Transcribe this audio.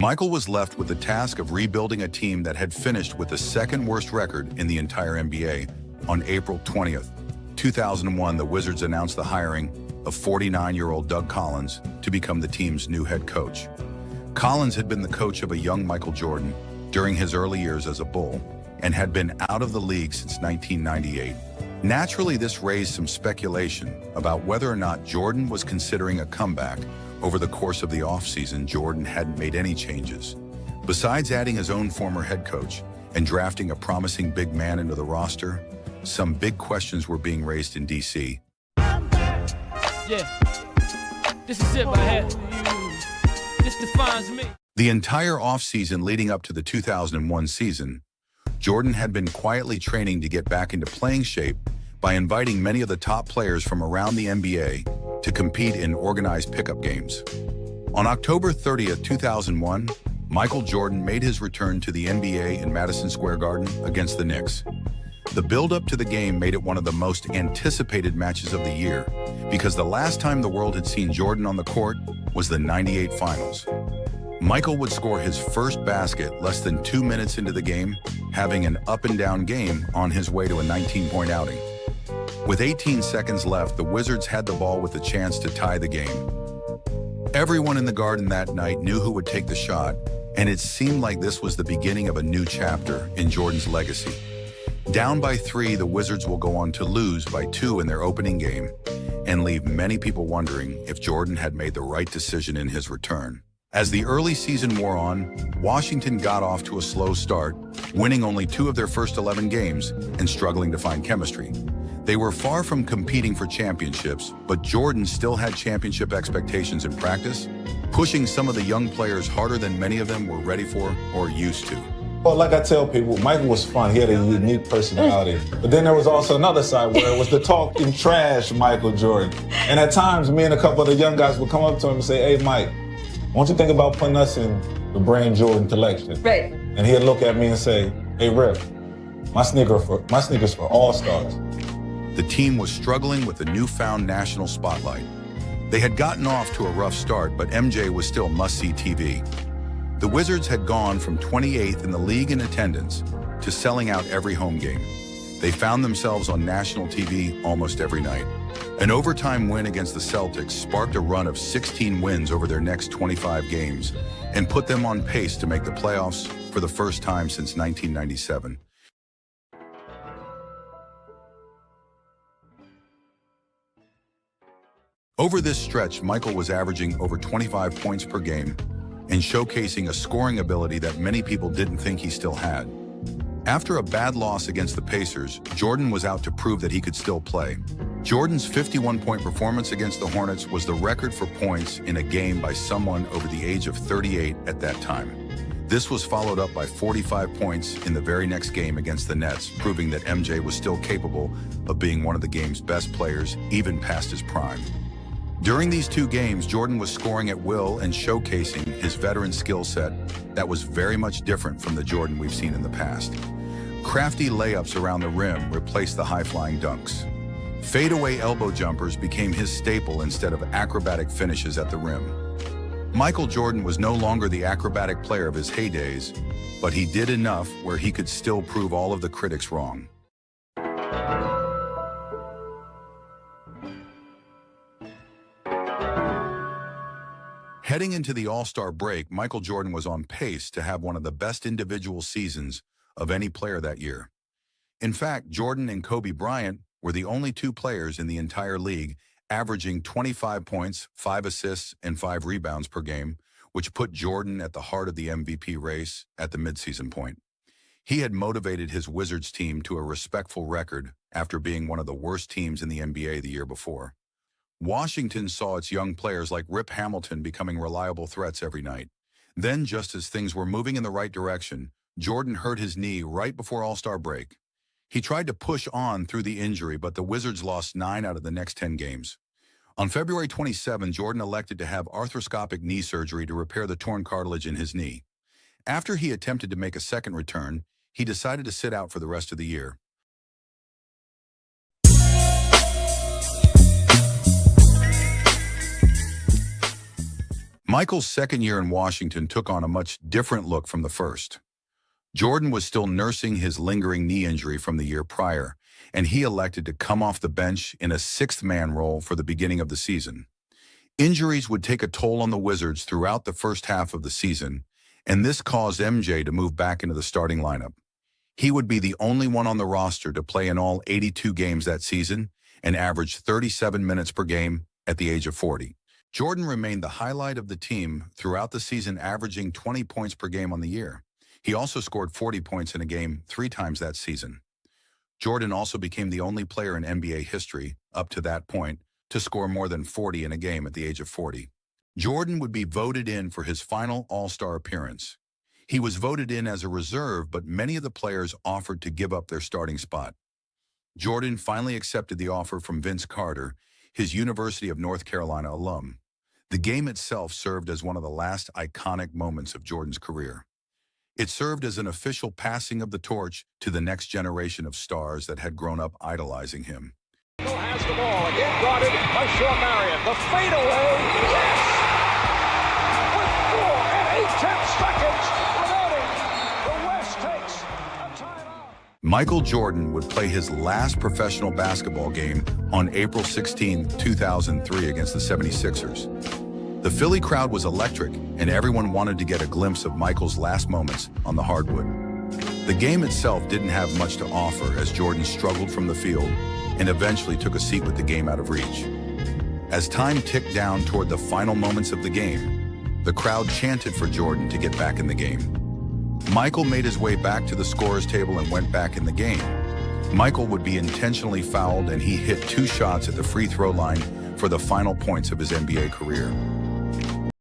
Michael was left with the task of rebuilding a team that had finished with the second worst record in the entire NBA. On April 20th, 2001, the Wizards announced the hiring of 49-year-old Doug Collins to become the team's new head coach. Collins had been the coach of a young Michael Jordan during his early years as a Bull and had been out of the league since 1998. Naturally, this raised some speculation about whether or not Jordan was considering a comeback. Over the course of the offseason, Jordan hadn't made any changes. Besides adding his own former head coach and drafting a promising big man into the roster, some big questions were being raised in D.C. Yeah, this is it right here. This defines me. The entire offseason leading up to the 2001 season, Jordan had been quietly training to get back into playing shape by inviting many of the top players from around the NBA to compete in organized pickup games. On October 30th, 2001, Michael Jordan made his return to the NBA in Madison Square Garden against the Knicks. The build-up to the game made it one of the most anticipated matches of the year because the last time the world had seen Jordan on the court was the '98 Finals. Michael would score his first basket less than 2 minutes into the game, having an up-and-down game on his way to a 19-point outing. With 18 seconds left, the Wizards had the ball with the chance to tie the game. Everyone in the Garden that night knew who would take the shot, and it seemed like this was the beginning of a new chapter in Jordan's legacy. Down by 3, the Wizards will go on to lose by 2 in their opening game and leave many people wondering if Jordan had made the right decision in his return. As the early season wore on, Washington got off to a slow start, winning only 2 of their first 11 games and struggling to find chemistry. They were far from competing for championships, but Jordan still had championship expectations in practice, pushing some of the young players harder than many of them were ready for or used to. Well, like I tell people, Michael was fun. He had a unique personality. But then there was also another side where it was the talking trash Michael Jordan. And at times, me and a couple of the young guys would come up to him and say, "Hey, Mike, why don't you think about putting us in the Brain Jordan collection?" Right. And he'd look at me and say, "Hey, Rip, my sneakers for all-stars." The team was struggling with the newfound national spotlight. They had gotten off to a rough start, but MJ was still must-see TV. The Wizards had gone from 28th in the league in attendance to selling out every home game. They found themselves on national TV almost every night. An overtime win against the Celtics sparked a run of 16 wins over their next 25 games and put them on pace to make the playoffs for the first time since 1997. Over this stretch, Michael was averaging over 25 points per game and showcasing a scoring ability that many people didn't think he still had. After a bad loss against the Pacers, Jordan was out to prove that he could still play. Jordan's 51-point performance against the Hornets was the record for points in a game by someone over the age of 38 at that time. This was followed up by 45 points in the very next game against the Nets, proving that MJ was still capable of being one of the game's best players, even past his prime. During these 2 games, Jordan was scoring at will and showcasing his veteran skill set that was very much different from the Jordan we've seen in the past. Crafty layups around the rim replaced the high-flying dunks. Fadeaway elbow jumpers became his staple instead of acrobatic finishes at the rim. Michael Jordan was no longer the acrobatic player of his heydays, but he did enough where he could still prove all of the critics wrong. Heading into the All-Star break, Michael Jordan was on pace to have one of the best individual seasons of any player that year. In fact, Jordan and Kobe Bryant were the only 2 players in the entire league averaging 25 points, 5 assists, and 5 rebounds per game, which put Jordan at the heart of the MVP race at the midseason point. He had motivated his Wizards team to a respectful record after being one of the worst teams in the NBA the year before. Washington saw its young players like Rip Hamilton becoming reliable threats every night. Then, just as things were moving in the right direction, Jordan hurt his knee right before All-Star break. He tried to push on through the injury, but the Wizards lost 9 out of the next 10 games. On February 27, Jordan elected to have arthroscopic knee surgery to repair the torn cartilage in his knee. After he attempted to make a second return, he decided to sit out for the rest of the year. Michael's second year in Washington took on a much different look from the first. Jordan was still nursing his lingering knee injury from the year prior, and he elected to come off the bench in a sixth-man role for the beginning of the season. Injuries would take a toll on the Wizards throughout the first half of the season, and this caused MJ to move back into the starting lineup. He would be the only one on the roster to play in all 82 games that season and average 37 minutes per game at the age of 40. Jordan remained the highlight of the team throughout the season, averaging 20 points per game on the year. He also scored 40 points in a game 3 times that season. Jordan also became the only player in NBA history, up to that point, to score more than 40 in a game at the age of 40. Jordan would be voted in for his final All-Star appearance. He was voted in as a reserve, but many of the players offered to give up their starting spot. Jordan finally accepted the offer from Vince Carter, his University of North Carolina alum. The game itself served as one of the last iconic moments of Jordan's career. It served as an official passing of the torch to the next generation of stars that had grown up idolizing him. Has the ball, again guarded by Sean Marion. The fadeaway, yes! With 4 and 8/10 seconds remaining, the West takes a timeout. Michael Jordan would play his last professional basketball game on April 16, 2003 against the 76ers. The Philly crowd was electric, and everyone wanted to get a glimpse of Michael's last moments on the hardwood. The game itself didn't have much to offer as Jordan struggled from the field and eventually took a seat with the game out of reach. As time ticked down toward the final moments of the game, the crowd chanted for Jordan to get back in the game. Michael made his way back to the scorer's table and went back in the game. Michael would be intentionally fouled, and he hit 2 shots at the free throw line for the final points of his NBA career.